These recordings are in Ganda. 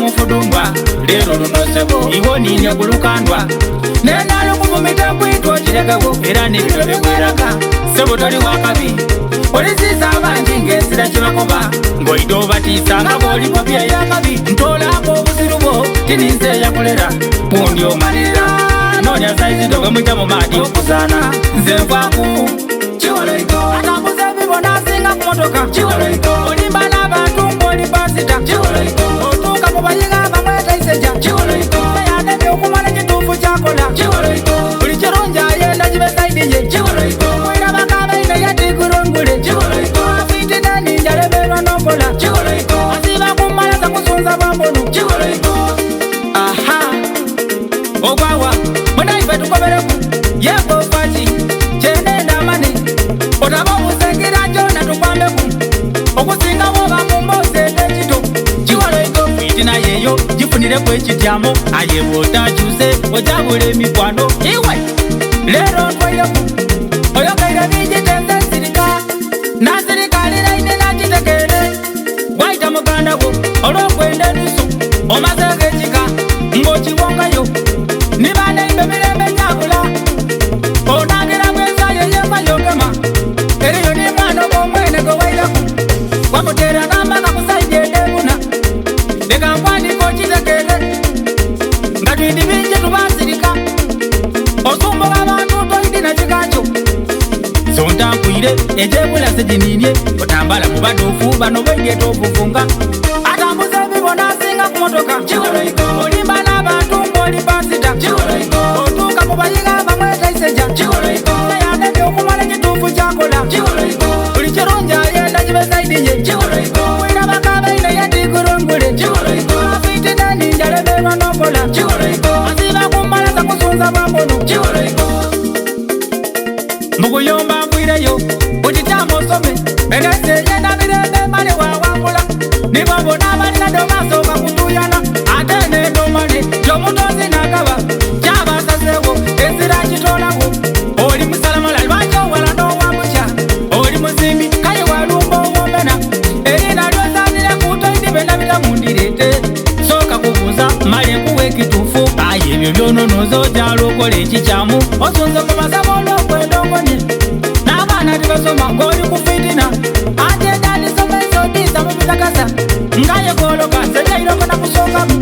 mufudumba lero lunosebo iwo ninye kulukandwa nenalo kuvumita kwitwa chiregawo era nebiro byegweraga sebo toli wakabi olisiza abangi ng'ensira kibakoba ng'oyita obatiisa nga bw'olipo byeyakabi ntolako obuzirubo tininze yakolera bundi omalira noonya sayizido gwe mujja mu maadi okuzaana nze nvaaku kiwoloiko atambuza ebibo n'asinga ku motoka kiwoloiko olimba n'abantu ng'oli pasita kiwoloiko otuuka mu bayiga bamwetaiseja kiwoloiko eyandebye okumala ekituufu kyakola kiwoloiko buli kirungi ayenda gibe sayidi ye kiwoloiko mwirabakabaine yatigurungule kiwoloiko afitine ninjaleberwa n'okola kiwoloiko asiba kumala zakusunza bwambonu kiwoloiko aha ogwawa munaife tukobereku yegofaki kyenenda mani otaba obusengira kyona tukwambeku okusingawo bamumboseete ekito kiwoloiko fitina yeyo gifunireku ekityamo ayebwa otakyuse ojabula emikwano iwe lero ntwaireku oyogaire bigitenze nsirika nasirikalira ine nakitekere waita muganda gwo olw'okwenda enusu omazeeko ekika ng'okiwongayo nibaneimbe mirembe nyabula onangira bwenza yeyemba yogema eriyo nimwana gw'omwene gwe waireku wamutera n'amaka kusaidi edebuna leka nkwandika okitekere nga twindi bingi tubasirika osumbuka abantu toyidi na kikakyo sontankwire egyebula segininie otambala mu badoofu bano bweigeta okufunga atambuza ebibo n'asinga ku motoka kiwoloiko olimba n'abantu ng'oli pasita kiwoloiko otuuka mu bayiga bamwetaiseja kiwoloiko eyandebye okumala ekituufu kyakola kiwoloiko buli kirungi ayenda gibe sayidi ye kiwoloiko mwirabakabaine yatigurungule kiwoloiko afitine ninjaleberwa n'okola kiwoloiko asiba kumala zakusunza bwambonu kiwoloiko mukuyomba nkwireyo bukitama osome enesi eyenda mirembe male wawangula nibabona abalina domasooka kutuyana ate nedomale yomutozi nagaba kyabasasewo enzira kitolawo oli musalamala lwaki owala n'owamukya oli muzimbi kaye walumba owomena erina lyozanire kutoyidi benda bitamundirete sooka kubuuza male nkuwa ekituufu aye ebyo byononoza ojala okola ekikyamu osunze ku masaba olw'okwendongonye n'abaana tibasoma ng'oli ku fitina ate edalisoma esodiisa mu bitakasa nga yegoloka sejairoko nakusongamu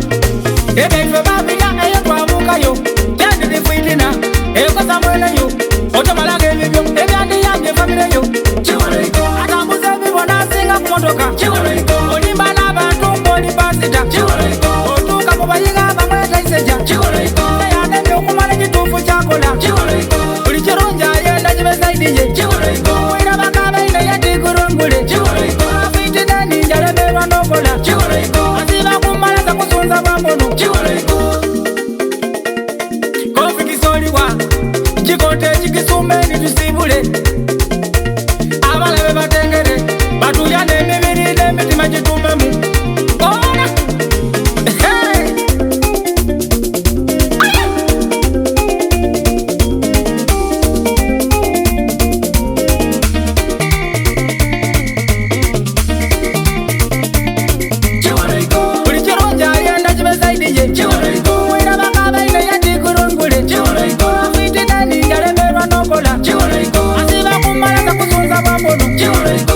ebaife babirya eyo twabuukayo tyandiri fitina ekosa mweneyo otomalaga ebibyo ebyandiyambye famireyo kiwoloiko atambuza ebibo n'asinga ku motoka kiwoloiko olimba n'abantu ng'oli pasita kiwoloiko otuuka mu bayiga bamwetaiseja kiwoloiko eyandebye okumala ekituufu kyakola kiwoloiko buli kirungi ayenda gibe sayidi ye kiwoloiko mwirabakabaine yatigurungule kiwoloiko afitine ninjaleberwa n'okola kiwoloiko asiba kumala zakusunza bwambonu kiwoloiko kofikisoliwa kikote ekikisumeni tusibule abalabe batengere batuyane emibiri n'emitima gitumbemu ona buli kirungi ayenda gibe sayidi ye kiwoloiko mwirabakabaine yatigurungule kiwoloiko afitine ninjaleberwa n'okola kiwoloiko asiba kumala zakusunza bwambonu kiwoloiko